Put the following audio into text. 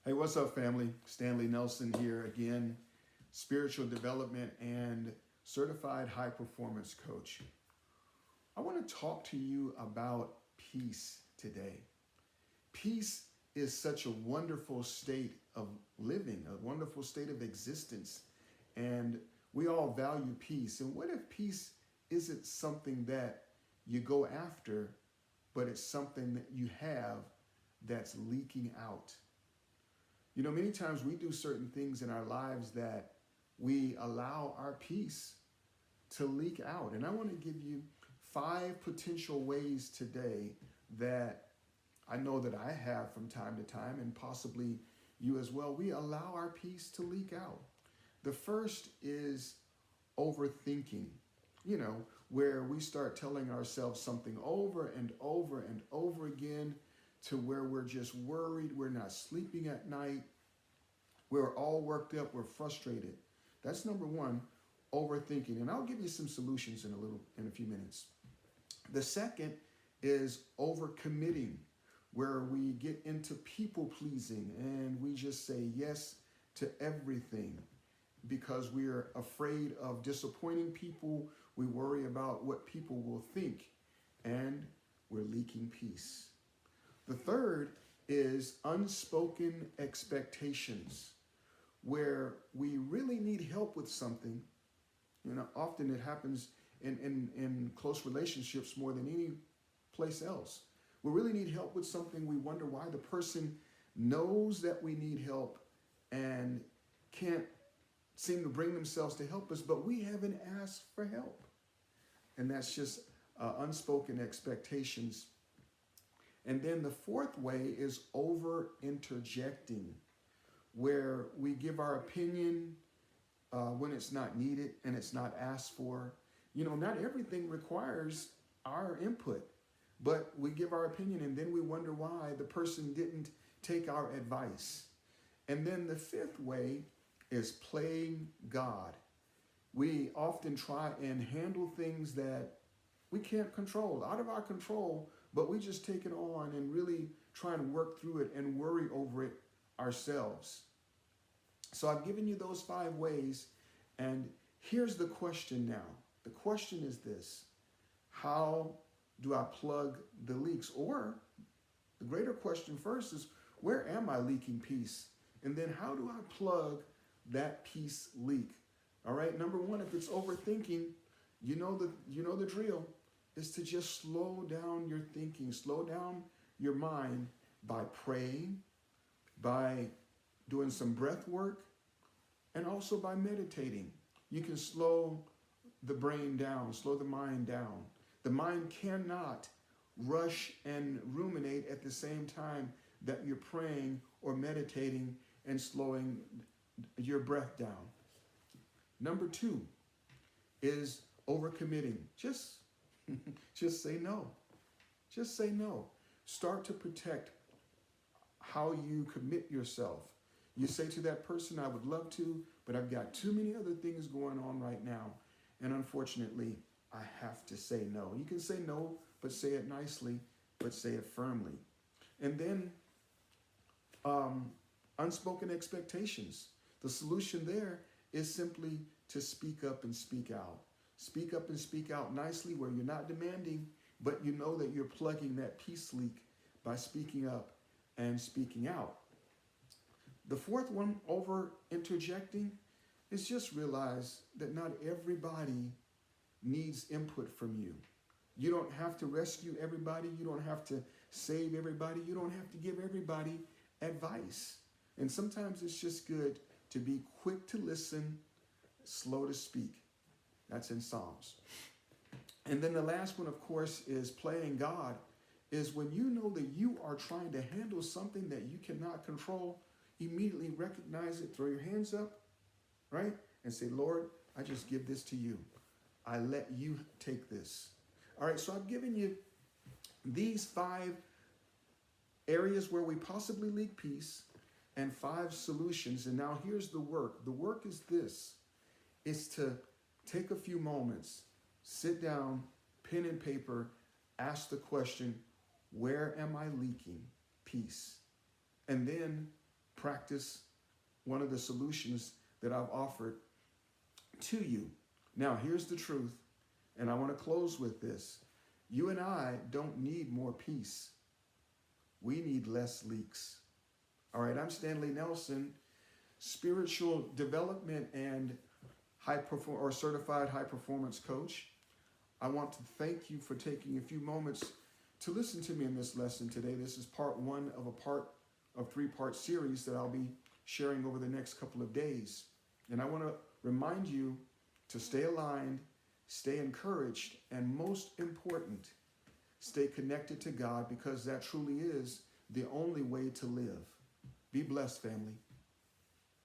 Hey, what's up, family? Stanley Nelson here again, spiritual development and certified high performance coach. I want to talk to you about peace today. Peace is such a wonderful state of living, a wonderful state of existence, and we all value peace. And what if peace isn't something that you go after, but it's something that you have that's leaking out? You know, many times we do certain things in our lives that we allow our peace to leak out. And I want to give you 5 potential ways today that I know that I have from time to time, and possibly you as well. We allow our peace to leak out. The first is overthinking, where we start telling ourselves something over and over and over again to where we're just worried, we're not sleeping at night, we're all worked up, we're frustrated. That's number one, overthinking. And I'll give you some solutions in a few minutes. The second is overcommitting, where we get into people pleasing and we just say yes to everything because we're afraid of disappointing people. We worry about what people will think, and we're leaking peace. The third is unspoken expectations, where we really need help with something. Often it happens in close relationships more than any place else. We really need help with something. We wonder why the person knows that we need help and can't seem to bring themselves to help us, but we haven't asked for help. And that's just unspoken expectations. And then the fourth way is over interjecting, where we give our opinion when it's not needed and it's not asked for. Not everything requires our input, but we give our opinion and then we wonder why the person didn't take our advice. And then the fifth way is playing God. We often try and handle things that we can't control, out of our control, but we just take it on and really try and work through it and worry over it ourselves. So I've given you those 5 ways, and here's the question now. The question is this: how do I plug the leaks? Or the greater question first is, where am I leaking peace? And then how do I plug that peace leak? All right, number one, if it's overthinking, you know the drill is to just slow down your thinking, slow down your mind by praying, by doing some breath work, and also by meditating. You can slow the brain down, slow the mind down. The mind cannot rush and ruminate at the same time that you're praying or meditating and slowing your breath down. Number 2 is overcommitting. Just say no. Just say no. Start to protect how you commit yourself. You say to that person, I would love to, but I've got too many other things going on right now. And unfortunately, I have to say no. You can say no, but say it nicely, but say it firmly. And then unspoken expectations. The solution there is simply to speak up and speak out. Speak up and speak out nicely where you're not demanding, but you know that you're plugging that peace leak by speaking up and speaking out. The fourth one, over interjecting, is just realize that not everybody needs input from you. You don't have to rescue everybody. You don't have to save everybody. You don't have to give everybody advice. And sometimes it's just good to be quick to listen, slow to speak. That's in Psalms. And then the last one, of course, is playing God, is when you know that you are trying to handle something that you cannot control, immediately recognize it, throw your hands up, right? And say, Lord, I just give this to you. I let you take this. All right, so I've given you these 5 areas where we possibly leak peace and 5 solutions. And now here's the work. The work is this, is to take a few moments, sit down, pen and paper, ask the question, where am I leaking peace? And then practice one of the solutions that I've offered to you. Now, here's the truth, and I want to close with this. You and I don't need more peace. We need less leaks. All right, I'm Stanley Nelson, spiritual development and certified high performance coach. I want to thank you for taking a few moments to listen to me in this lesson today. This is part one of a three-part series that I'll be sharing over the next couple of days. And I want to remind you to stay aligned, stay encouraged, and most important, stay connected to God, because that truly is the only way to live. Be blessed, family.